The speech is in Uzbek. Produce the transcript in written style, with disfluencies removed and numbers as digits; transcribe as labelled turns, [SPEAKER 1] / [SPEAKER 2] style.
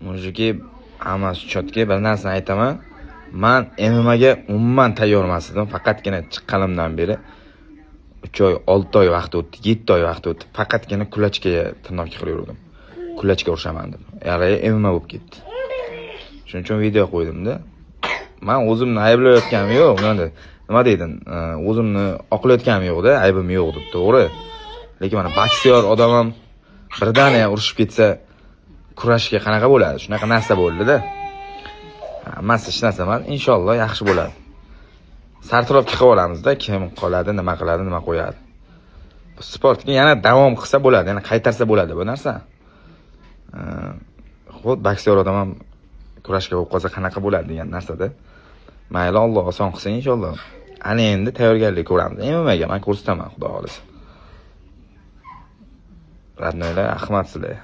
[SPEAKER 1] Mujiki hammasi chotki, bir narsani aytaman. Men MMAga umuman tayyor emas edim. Faqatgina chiqqanimdan beri 3 oy, 6 oy vaqt o'tdi, 7 oy vaqt o'tdi. Faqatgina kulachkaga tirnoqqa qilib kulachga urishaman deb. Ya'ni MMA bo'lib ketdi. Shuning uchun video qo'ydim-da. Men o'zimni ayblayotganim yo'q. Nima deydim? O'zimni oqlayotganim yo'q-da, aybim yo'q deb, to'g'ri. Lekin mana boksyor odam ham birdaniga urushib ketsa, kurashga qanaqa bo'ladi? Shunaqa narsa bo'ldi-da. Hammasi hech narsa emas, inshaalloh yaxshi bo'ladi. Sartaroqqa qilib olamiz-da, kim qoladi, nima qiladi, nima qo'yadi. Bu sportga yana davom qilsa bo'ladi, yana qaytarsa bo'ladi bu narsa. Xuddi boksyor odam ham kurashga bo'lib qolsa qanaqa bo'ladi degan narsada. Mayli, Alloh oson qilsin inshaalloh. Ana endi tayyorgarlik ko'ramiz. MMAga men ko'rsataman, xudo xolisa. Radnoylar, rahmat sizlarga.